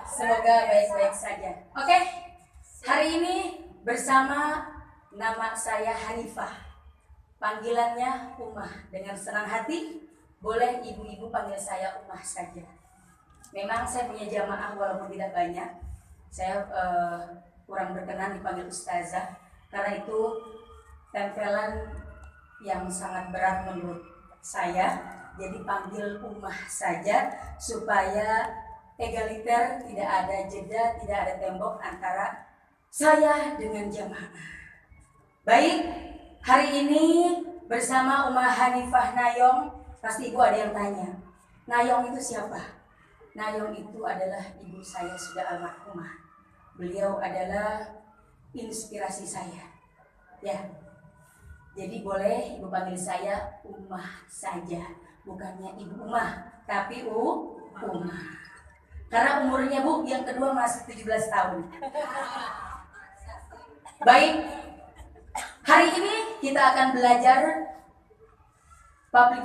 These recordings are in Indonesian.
Semoga baik-baik saja. Oke, hari ini bersama nama saya Hanifah. Panggilannya Umah. Dengan senang hati, boleh ibu-ibu panggil saya Umah saja. Memang saya punya jamaah walaupun tidak banyak. Saya kurang berkenan dipanggil ustazah, karena itu tempelan yang sangat berat menurut saya. Jadi panggil Umah saja supaya egaliter, tidak ada jeda, tidak ada tembok antara saya dengan jamaah. Baik, hari ini bersama Umah Hanifah Nayong. Pasti ibu ada yang tanya, Nayong itu siapa? Nayong itu adalah ibu saya sudah almarhumah. Beliau adalah inspirasi saya. Ya, jadi boleh ibu panggil saya Umah saja, bukannya Ibu Umah, tapi Umah. Karena umurnya Bu yang kedua masih 17 tahun. Baik, hari ini kita akan belajar public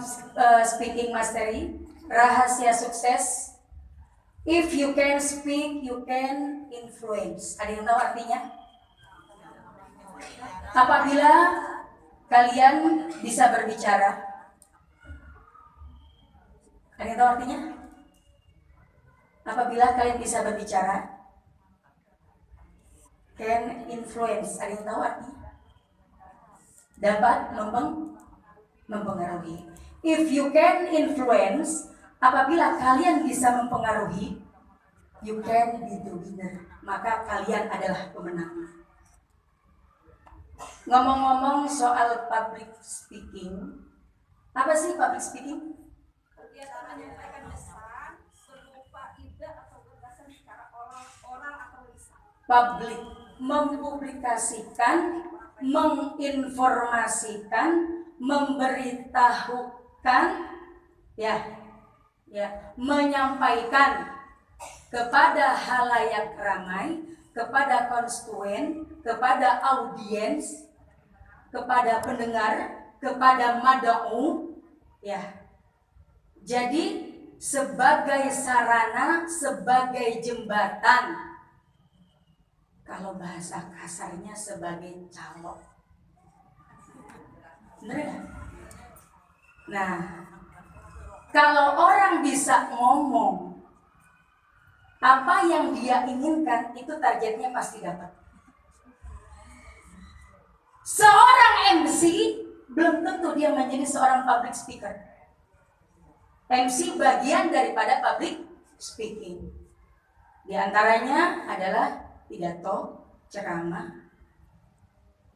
speaking mastery, rahasia sukses. If you can speak, you can influence. Ada yang tahu artinya? Apabila kalian bisa berbicara. Ada yang tahu artinya? Apabila kalian bisa berbicara, can influence. Ada yang tahu artinya? Dapat mempengaruhi. If you can influence, apabila kalian bisa mempengaruhi, you can be the winner. Maka kalian adalah pemenang. Ngomong-ngomong soal public speaking, apa sih public speaking? Kegiatan menyampaikan pesan berupa ide atau gagasan secara oral atau lisan. Public, mempublikasikan, menginformasikan, memberitahukan, menyampaikan kepada halayak ramai, kepada konstituen, kepada audiens, kepada pendengar, kepada mad'u, Jadi sebagai sarana, sebagai jembatan, kalau bahasa kasarnya sebagai calok. Bener gak? Nah, kalau orang bisa ngomong apa yang dia inginkan, itu targetnya pasti dapat. Seorang MC belum tentu dia menjadi seorang public speaker. MC bagian daripada public speaking. Di antaranya adalah pidato, ceramah,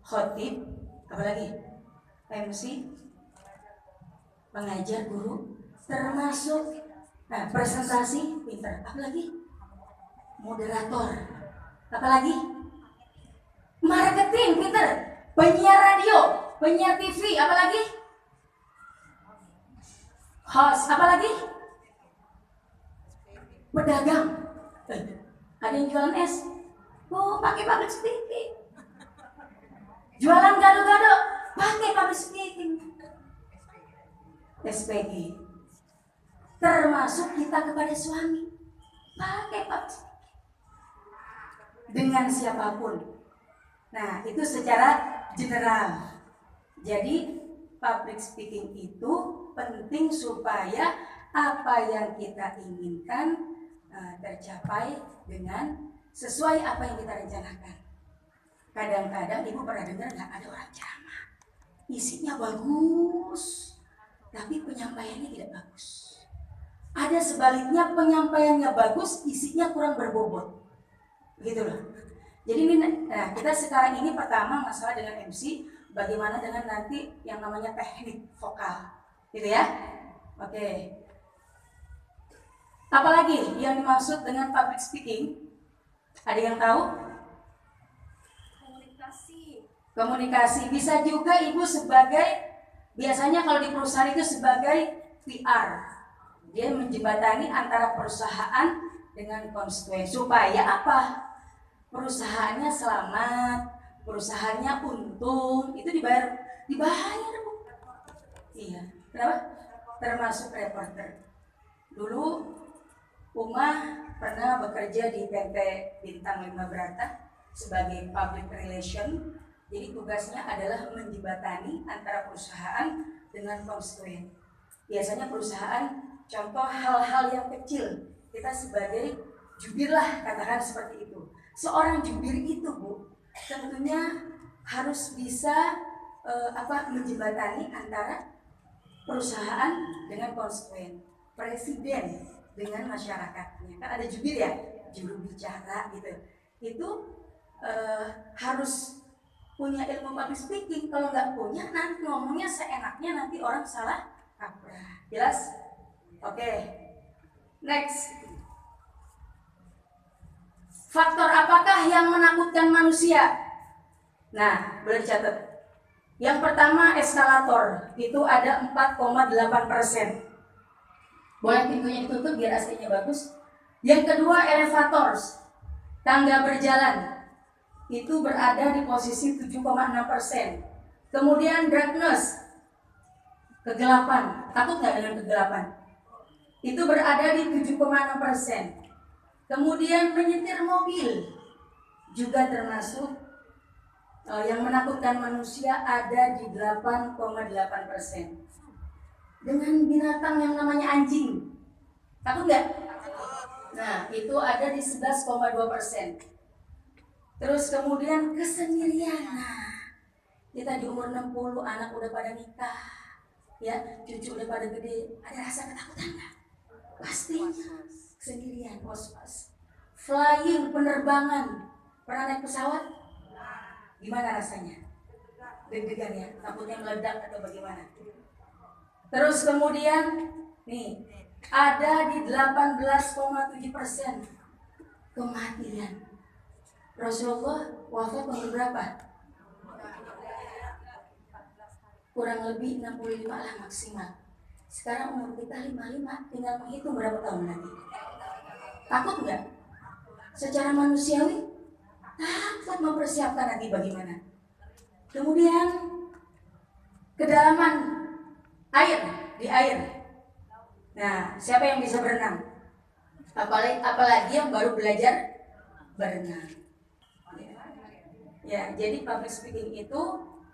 khotib, apalagi MC, pengajar, guru, termasuk presentasi, pinter, apalagi moderator, apalagi marketing, pinter, penyiar radio, penyiar TV, apalagi host, apalagi pedagang. Ada yang jualan es, pakai public speaking. Jualan gado-gado, pakai public speaking. SPG. Termasuk kita kepada suami, pakai public speaking. Dengan siapapun. Nah, itu secara general. Jadi public speaking itu penting supaya apa yang kita inginkan tercapai dengan sesuai apa yang kita rencanakan. Kadang-kadang ibu pernah dengar nggak, ada orang ceramah, isinya bagus, tapi penyampaiannya tidak bagus. Ada sebaliknya, penyampaiannya bagus, isinya kurang berbobot. Begitu loh. Jadi kita sekarang ini pertama masalah dengan MC, bagaimana dengan nanti yang namanya teknik vokal, gitu ya. Oke. Apalagi yang dimaksud dengan public speaking? Ada yang tahu? Komunikasi. Bisa juga ibu sebagai, biasanya kalau di perusahaan itu sebagai PR. Dia menjembatani antara perusahaan dengan konstituen. Supaya apa? Perusahaannya selamat, perusahaannya untung, itu dibayar Bu. Iya. Kenapa? Termasuk reporter. Dulu Uma pernah bekerja di PT Bintang 5 Brata sebagai public relation. Jadi tugasnya adalah menjembatani antara perusahaan dengan konstituen. Biasanya perusahaan, contoh hal-hal yang kecil, kita sebagai jubir lah, katakan seperti itu. Seorang jubir itu, Bu, tentunya harus bisa menjembatani antara perusahaan dengan konstituen, presiden dengan masyarakatnya. Kan ada jubir ya, juru bicara gitu. Itu harus punya ilmu public speaking. Kalau nggak punya, nanti ngomongnya seenaknya, nanti orang salah kaprah. Jelas? Oke. Next. Faktor apakah yang menakutkan manusia? Nah, boleh dicatat. Yang pertama eskalator, itu ada 4,8%. Boleh pintunya ditutup biar aslinya bagus. Yang kedua elevator, tangga berjalan, itu berada di posisi 7,6%. Kemudian darkness, kegelapan, takut nggak dengan kegelapan? Itu berada di 7,6%. Kemudian menyetir mobil juga termasuk yang menakutkan manusia, ada di 8,8%. Dengan binatang yang namanya anjing, takut nggak? Nah, itu ada di 11,2%. Terus kemudian kesendirian. Nah, kita di umur 60, anak udah pada nikah, ya, cucu udah pada gede, ada rasa ketakutan nggak? Pastinya kesendirian, was-was. Flying, penerbangan, pernah naik pesawat? Gimana rasanya? Deg-degan ya, takutnya meledak atau bagaimana? Terus kemudian, nih, ada di 18,7% kematian. Rasulullah wafat umur berapa? Kurang lebih 65 lah maksimal. Sekarang umur kita 55, tinggal menghitung berapa tahun lagi. Takut nggak? Secara manusiawi, takut mempersiapkan nanti bagaimana. Kemudian, kedalaman air, di air. Nah, siapa yang bisa berenang? Apalagi yang baru belajar berenang. Ya, jadi public speaking itu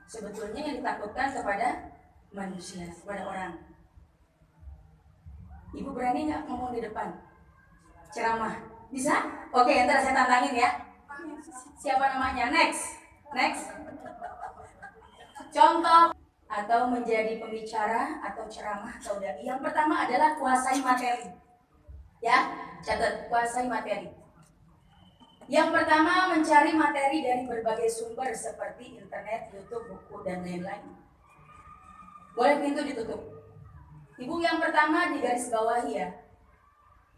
sebetulnya yang ditakutkan kepada manusia, kepada orang. Ibu berani nggak ngomong di depan? Ceramah, bisa? Oke, ntar saya tantangin ya. Siapa namanya? Next. Contoh atau menjadi pembicara atau ceramah atau dai. Yang pertama adalah kuasai materi. Ya, catat, kuasai materi. Yang pertama, mencari materi dari berbagai sumber seperti internet, YouTube, buku, dan lain-lain. Boleh pintu ditutup. Ibu, yang pertama di garis bawah ya.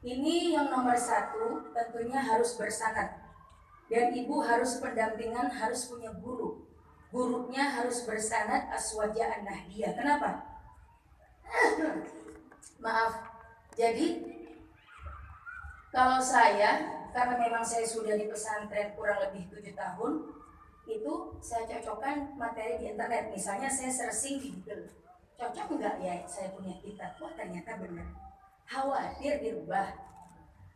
Ini yang nomor 1, tentunya harus bersanad. Dan ibu harus pendampingan, harus punya guru. Gurunya harus bersanad aswaja an-nahdiyah. Kenapa? Maaf. Jadi, kalau saya, karena memang saya sudah di pesantren kurang lebih 7 tahun, itu saya cocokkan materi di internet. Misalnya saya searching di Google, cocok nggak ya saya punya kitab? Wah, ternyata benar. Khawatir dirubah,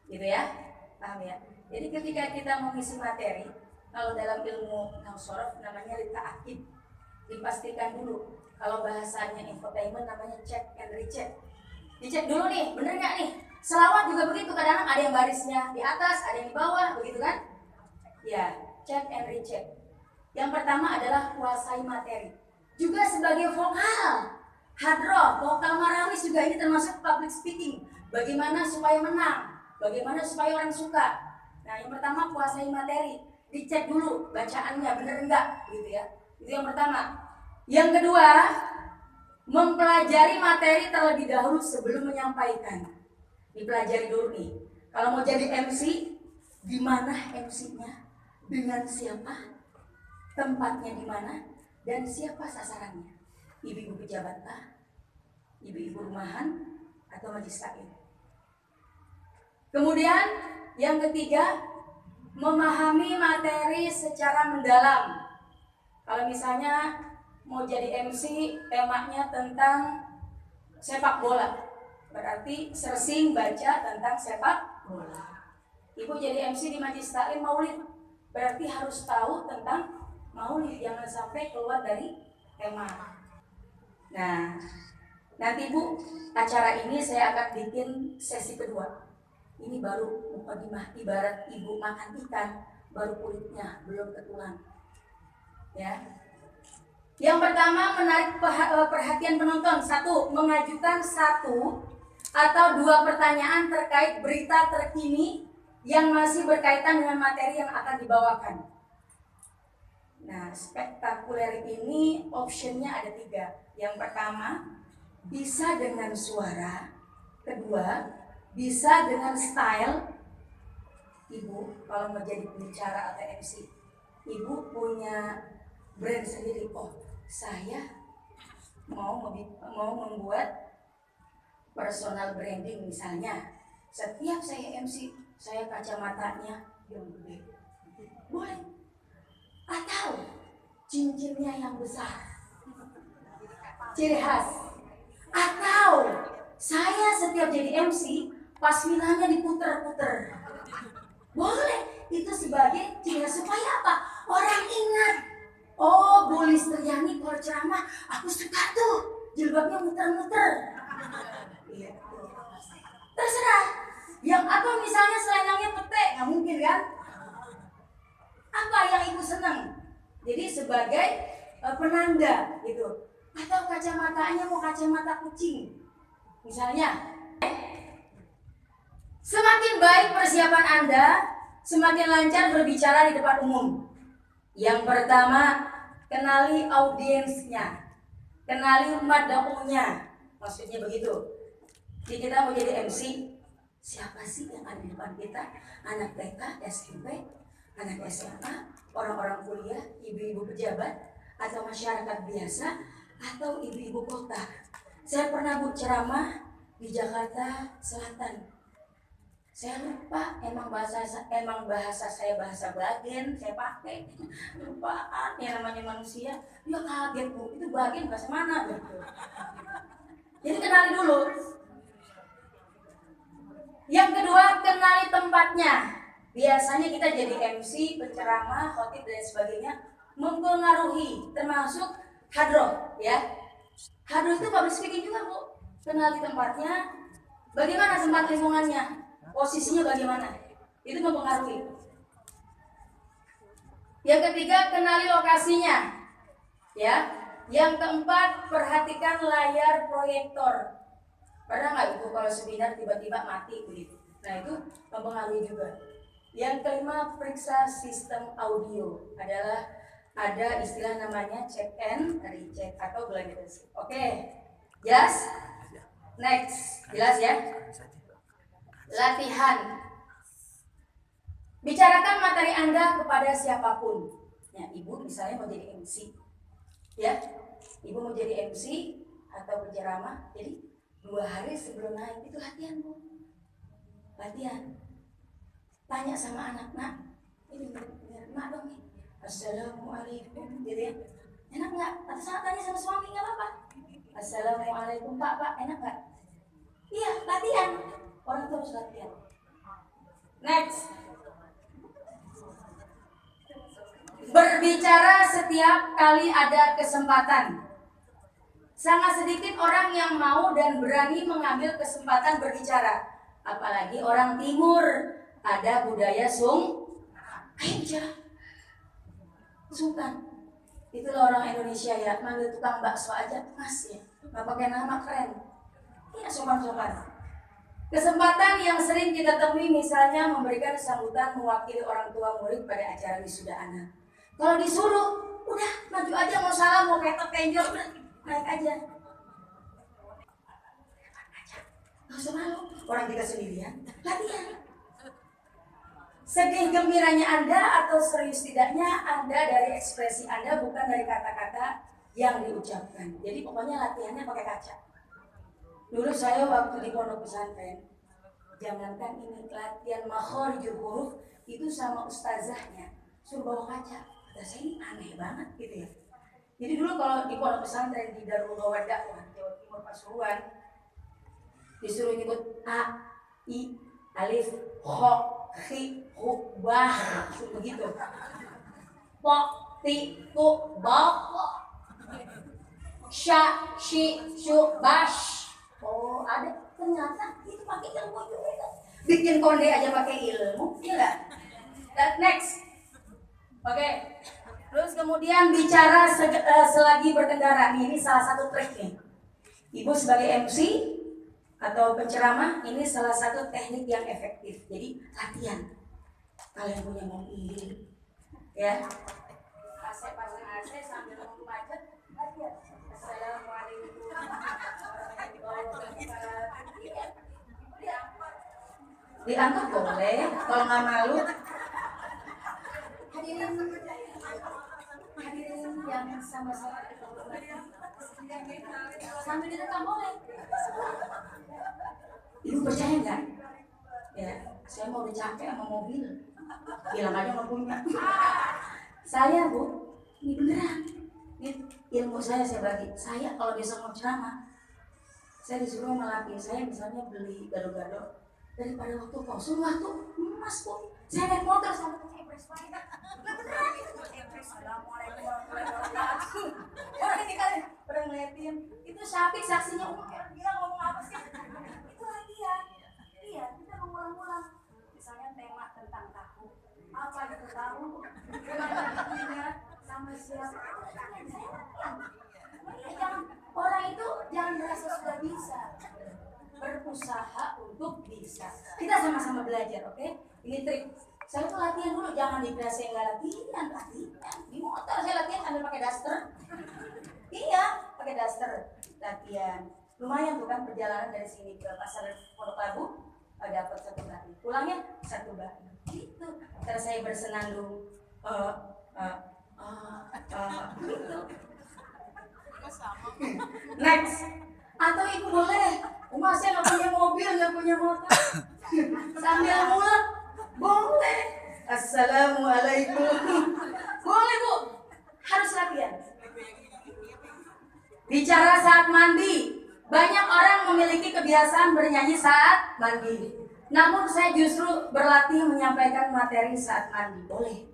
gitu ya, paham ya? Jadi ketika kita mengisi materi, kalau dalam ilmu nausorof namanya lita'akid, dipastikan dulu. Kalau bahasanya infotainment namanya check and recheck. Dicek dulu nih, bener nggak nih? Selawat juga begitu, kadang-kadang ada yang barisnya di atas, ada yang di bawah, begitu kan? Ya, check and recheck. Yang pertama adalah kuasai materi. Juga sebagai vokal, hadroh, vokal marawis juga ini termasuk public speaking. Bagaimana supaya menang, bagaimana supaya orang suka. Nah, yang pertama kuasai materi. Dicek dulu bacaannya bener enggak, gitu ya. Itu yang pertama. Yang kedua, mempelajari materi terlebih dahulu sebelum menyampaikan. Dipelajari dulu nih. Kalau mau jadi MC, di mana MC-nya, dengan siapa, tempatnya di mana, dan siapa sasarannya. Ibu-ibu pejabat kah, ibu-ibu rumahan, atau majelis taklim. Kemudian yang ketiga, memahami materi secara mendalam. Kalau misalnya mau jadi MC, temanya tentang sepak bola, berarti searching baca tentang sepak bola. Ibu jadi MC di Majelis Taklim Maulid, berarti harus tahu tentang Maulid, jangan sampai keluar dari tema. Nah, nanti Bu, acara ini saya akan bikin sesi kedua. Ini baru mukadimah, ibarat ibu makan ikan, baru kulitnya, belum ke tulang. Ya. Yang pertama, menarik perhatian penonton. Satu, mengajukan satu atau dua pertanyaan terkait berita terkini yang masih berkaitan dengan materi yang akan dibawakan. Nah, spektakuler ini optionnya ada 3. Yang pertama, bisa dengan suara. Kedua, bisa dengan style. Ibu kalau mau jadi pembicara atau MC, ibu punya brand sendiri. Oh, saya mau membuat personal branding misalnya. Setiap saya MC, saya kacamatanya yang gede. Boleh. Atau cincinnya yang besar, ciri khas. Atau saya setiap jadi MC, pasminanya diputer-puter. Boleh. Itu sebagai ciri khas supaya apa? Orang ingat. Oh, Bu Listriani kalau ceramah, aku suka tuh. Jilbabnya muter-muter. Iya. Terserah. Yang atau misalnya selendangnya petek, nggak mungkin kan? Apa yang ibu senang? Jadi sebagai penanda gitu. Atau kacamatanya mau kacamata kucing. Misalnya, semakin baik persiapan Anda, semakin lancar berbicara di depan umum. Yang pertama, kenali audiensnya, kenali madaunya. Maksudnya begitu. Jadi kita mau jadi MC, siapa sih yang ada di depan kita? Anak TK, SMP, anak SMA, orang-orang kuliah, ibu-ibu pejabat, atau masyarakat biasa, atau ibu-ibu kota. Saya pernah ceramah di Jakarta Selatan. Saya lupa, emang bahasa saya bahasa Bagen, saya pakai. Lupaan ya namanya manusia. Dia kaget, Bu, itu Bagen bahasa mana? Jadi kenali dulu. Yang kedua, kenali tempatnya. Biasanya kita jadi MC, penceramah, khotib dan sebagainya mempengaruhi, termasuk hadroh, ya. Hadroh itu public speaking juga, Bu. Kenali tempatnya, bagaimana tempat lingkungannya, posisinya bagaimana, itu mempengaruhi. Yang ketiga, kenali lokasinya, ya. Yang keempat, perhatikan layar proyektor. Pernah nggak Ibu kalau seminar tiba-tiba mati begitu? Nah itu mempengaruhi juga. Yang kelima, periksa sistem audio. Ada istilah namanya check and recheck atau validasi. Oke, jelas? Next, jelas ya? Latihan. Bicarakan materi Anda kepada siapapun. Ya, Ibu misalnya mau jadi MC, ya? Ibu mau jadi MC atau penceramah, jadi 2 hari sebelum naik itu latihan, Bu. Latihan. Tanya sama anak, nak, ini mak dong nih. Assalamualaikum, gitu ya. Enak nggak? Atau saat tanya sama suami nggak apa-apa. Assalamualaikum pak, enak nggak? Iya, latihan. Orang terus latihan. Next. Berbicara setiap kali ada kesempatan. Sangat sedikit orang yang mau dan berani mengambil kesempatan berbicara. Apalagi orang timur, ada budaya aja. Sungkan. Itulah orang Indonesia ya, manggil tukang bakso aja mas ya, nggak pakai nama keren. Iya, sopan-sopan. Kesempatan yang sering kita temui misalnya memberikan sambutan mewakili orang tua murid pada acara wisuda anak. Kalau disuruh, udah maju aja, mau salam, mau ketok tenjol, udah naik aja. Gak usah malu, orang kita sendirian, latihan. Sedih gembiranya Anda atau serius tidaknya Anda dari ekspresi Anda, bukan dari kata-kata yang diucapkan. Jadi pokoknya latihannya pakai kaca. Dulu saya waktu di pondok pesantren, jangankan ini latihan makhorijul huruf itu sama ustazahnya suruh bawa kaca. Kata saya ini aneh banget gitu ya. Jadi dulu kalau di pondok pesantren di Darul Dakwah Jawa Timur Pasuruan, disuruh nyebut a, i, alif, ho, khi, hu, bah, begitu. Po, ti, tu, bok, sya, shi, syu, bash. Oh ada, ternyata itu pakai ilmu juga. Bikin konde aja pakai ilmu, ya nggak? Next, oke. Terus kemudian bicara selagi berkendara. Ini salah satu trik nih. Ibu sebagai MC atau penceramah, ini salah satu teknik yang efektif. Jadi latihan. Kalian punya mobil, ya. AC pasang AC sambil nunggu macet, latihan. Assalamualaikum warahmatullahi wabarakatuh. Diangkat boleh, kalau nggak malu. Hadirin yang sama-sama sambil direkam boleh. Ibu percaya nggak? Ya, saya mau capek sama mobil. Bilang aja nggak punya. Saya bu, ini beneran. Ini ilmu saya bagi. Saya kalau besok mau ceramah, saya disuruh melatih. Saya misalnya beli gado-gado daripada waktu kosong, waktu emas bu. Saya naik motor sampai ke Epres Pahit. Beneran itu. Assalamualaikum warahmatullahi wabarakatuh. Orang ini kan pernah ngeliatin. Itu Syafiq saksinya dia ngomong apa sih? Itu latihan. Iya, kita mengulang-ulang. Misalnya tema tentang tahu. Apa itu tahu? Bagaimana sama siapa? Jangan, orang itu jangan merasa sudah bisa. Berusaha untuk bisa. Kita sama-sama belajar, oke? Ini trik. Saya tuh latihan dulu, jangan dikira saya nggak latihan. Di motor saya latihan sambil pakai daster. Iya, pakai daster latihan. Lumayan tuh kan perjalanan dari sini ke pasar Pondok Labu, dapat 1 batu. Pulangnya 1 batu. Gitu. Terus saya bersenandung. Gitu. Next. Atau ibu boleh. Saya nggak punya mobil, nggak punya motor. Sambil mulak, boleh. Assalamualaikum. Boleh bu. Harus latihan. Bicara saat mandi. Banyak orang memiliki kebiasaan bernyanyi saat mandi. Namun saya justru berlatih menyampaikan materi saat mandi. Boleh.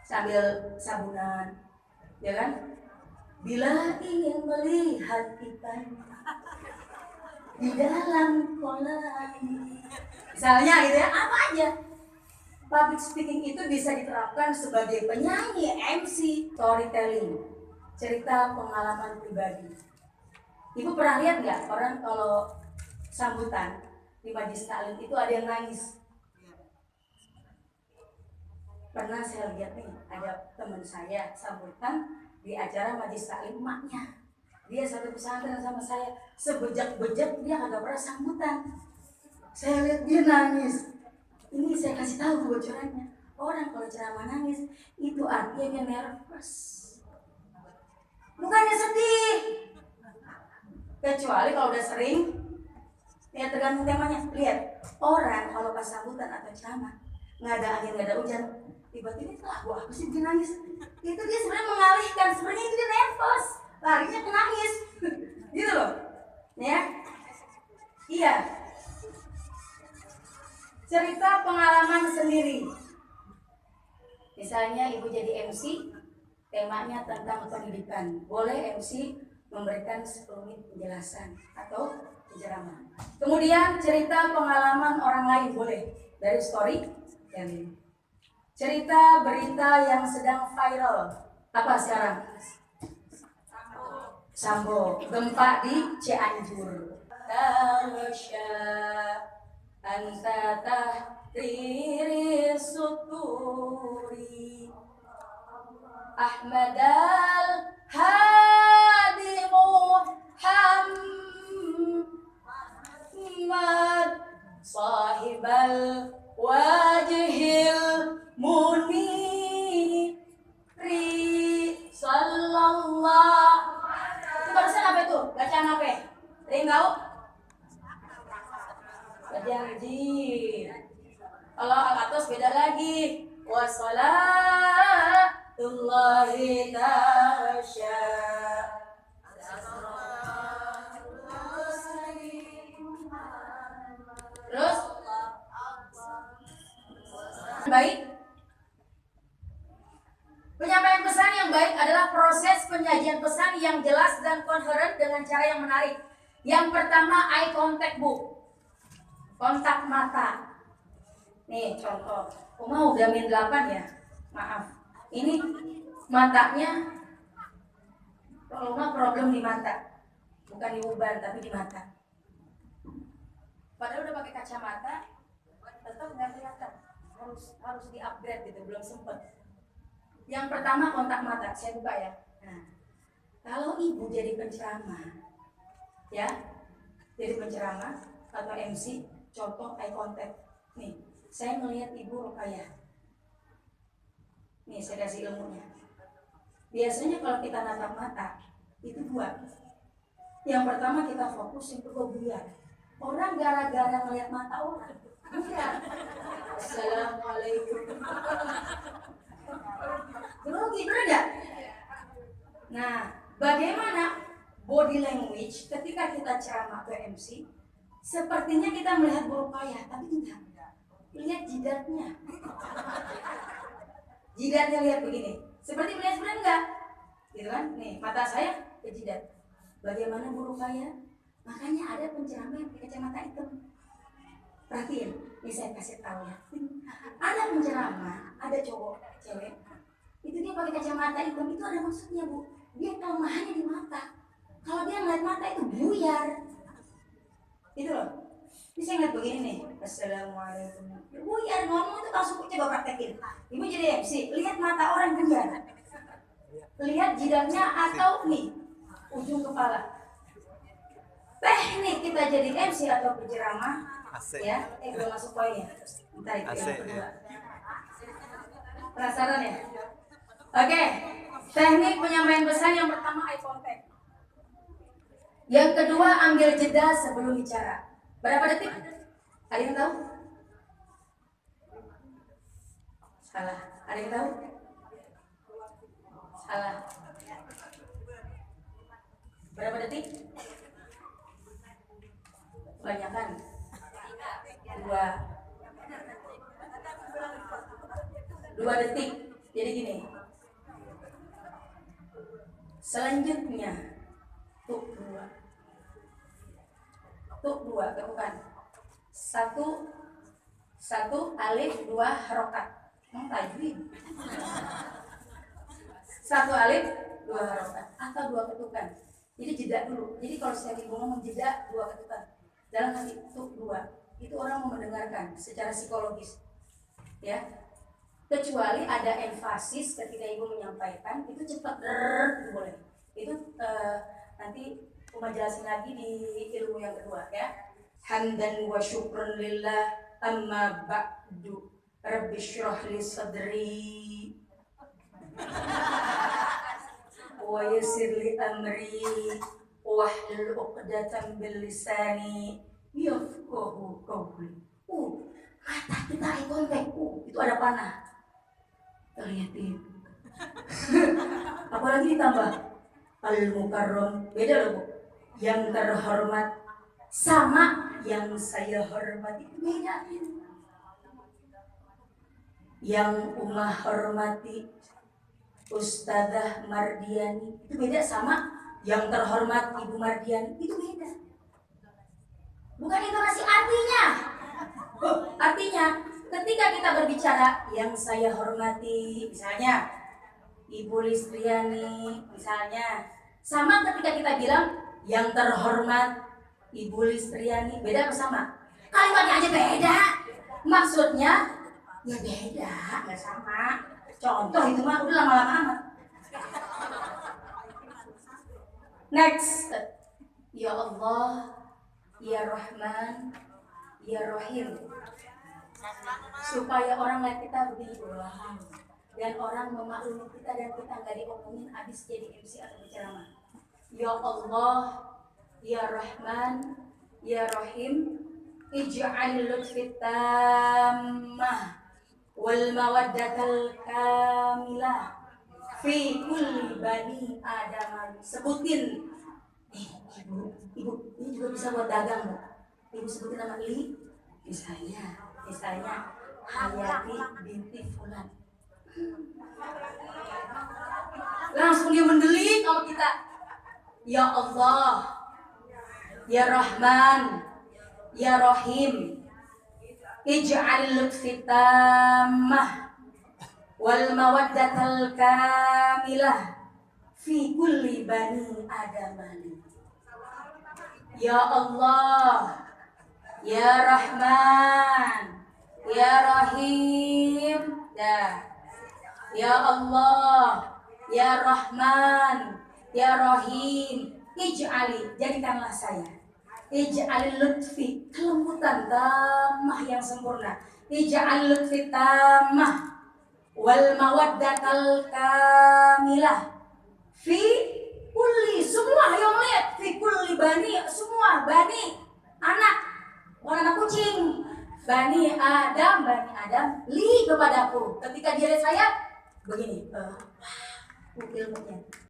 Sambil sabunan. Ya kan? Bila ingin melihat ikan di dalam kolam, misalnya gitu ya, apa aja. Public speaking itu bisa diterapkan sebagai penyanyi, MC, storytelling, cerita pengalaman pribadi. Ibu pernah lihat nggak orang kalau sambutan di majlis taklim itu ada yang nangis? Pernah saya lihat nih, ada teman saya sambutan di acara majlis taklim emaknya. Dia satu pesantren sama saya, sebejak-bejak dia kagak pernah sambutan. Saya lihat dia nangis. Ini saya kasih tahu bocorannya. Orang kalau ceramah nangis itu artinya dia nervous. Bukannya sedih. Kecuali kalau udah sering, ya tergantung temanya. Lihat, orang kalau pas sambutan atau ceramah nggak ada angin, nggak ada hujan, tiba-tiba itu lagu apa sih bikin nangis? Itu dia sebenarnya mengalihkan, sebenarnya itu dia nervous, larinya ke nangis, gitu loh, ya? Iya. Cerita pengalaman sendiri. Misalnya ibu jadi MC, temanya tentang pendidikan. Boleh MC memberikan 10 menit penjelasan atau penceramah. Kemudian cerita pengalaman orang lain boleh dari story dan cerita berita yang sedang viral. Apa sekarang? Sambo, gempa di Cianjur. Tasya anta tahriri suturi Ahmad al-Hadi Muhammad sahibal wajhil muniri sallallahu. Itu barusan apa itu? Bacaan apa? Ada yang tahu? Berjanji. Kalau al-atas beda lagi. Wassalatullahi tasya Baik. Penyampaian pesan yang baik adalah proses penyajian pesan yang jelas dan koheren dengan cara yang menarik. Yang pertama, eye contact, Bu. Kontak mata. Nih contoh. Uma udah min 8 ya. Maaf. Ini matanya, kalau Uma problem di mata. Bukan di uban tapi di mata. Padahal udah pakai kacamata, tetap nggak kelihatan. Harus di-upgrade gitu, belum sempet. Yang pertama kontak mata, saya buka ya. Nah, kalau ibu jadi penceramah, ya, jadi penceramah atau MC, contoh eye contact. Nih, saya melihat ibu Rukayah. Nih, saya kasih ilmunya. Biasanya kalau kita natap mata, itu dua. Yang pertama kita fokus, yang kedua buyar. Orang gara-gara melihat mata orang, buyar. Assalamualaikum. Grogi, bener nggak? Nah, bagaimana body language ketika kita ceramah ke MC? Sepertinya kita melihat Rukayah, tapi tidak. Lihat jidatnya. Jidatnya lihat begini. Seperti melihat sebenarnya enggak? Gitu kan? Nih, mata saya ke jidat. Bagaimana Bu Rukayah? Makanya ada penceramah yang pakai kacamata hitam. Perhatiin, ini saya kasih tahu ya. Ada penceramah, ada cowok, cewek. Itu dia pakai kacamata hitam, itu ada maksudnya, Bu. Dia kelemahannya di mata. Kalau dia ngeliat mata itu buyar. Itu loh. Ini saya ngeliat begini nih. Assalamualaikum. Buyar, ngomong itu langsung coba praktekin. Ibu jadi MC, lihat mata orang buyar. Lihat jidatnya atau nih, ujung kepala. Teknik kita jadi MC atau penceramah, ya, belum masuk poinnya. Bentar itu yang kedua. Penasaran ya? Oke, teknik penyampaian pesan yang pertama eye contact. Yang kedua ambil jeda sebelum bicara. Berapa detik? Ada yang tahu? Salah. Ada yang tahu? Salah. Berapa detik? Kebanyakan. 2 detik. Jadi gini. Selanjutnya tuk 2 bukan. 1 alif 2 harokat. Tajwid. 1 alif 2 harokat atau 2 ketukan. Jadi jeda dulu. Jadi kalau saya ngomong jeda 2 ketukan. Dalam hati tuk 2 itu orang mau mendengarkan secara psikologis. Ya. Kecuali ada emfasis ketika ibu menyampaikan, itu cepat boleh. Itu nanti Uma jelasin lagi di ilmu yang kedua ya. Hamdan wa syukran lillah amma ba'du rabbi syrah li sadri wa yassir li amri wahlul 'uqdatam bil lisani yafqahu qawli. Mata kita eye contact. Itu ada panah. Lihatin. Apalagi ditambah al-mukarram, beda loh Bu. Yang terhormat sama yang saya hormati itu beda. Yang Uma hormati Ustadzah Mardiani itu beda sama yang terhormat Ibu Mardiani, itu beda. Bukan intonasi artinya. Artinya ketika kita berbicara yang saya hormati, misalnya Ibu Listriani, misalnya, sama ketika kita bilang yang terhormat Ibu Listriani, beda apa sama? Kalimatnya aja beda, maksudnya ya beda, nggak sama. Contoh itu mah udah lama-lama amat. Next, ya Allah, ya Rahman, ya Rahim. Supaya orang lihat kita begini, wow, dan orang memaklumi kita dan kita nggak diomongin habis jadi MC atau berceramah. Ya Allah, ya Rahman, ya Rahim, ij'al lutfi tammah wal mawaddatal kamilah fi kulli bani Adam. Sebutin, ibu, ini juga bisa buat dagang, Bu. Ibu sebutin nama Li, misalnya Hayati binti Fulan. Langsung dia mendelik sama kita. Ya Allah, Ya Rahman, Ya Rahim, ij'al lutfi tammah wal mawaddatal kamilah fi kulli bani adamani. Ya Allah, Ya Rahman, Ya Rahim, Ya Allah, Ya Rahman, Ya Rahim, ij'ali, jadikanlah saya, ij'al lutfi, kelembutan tamah yang sempurna, ij'al lutfi tamah wal mawaddatal kamilah fi kulli, semua yang lihat, fi kulli bani, semua bani, anak, bukan anak kucing, bani Adam, li kepadaku. Ketika dia lihat saya begini, ilmunya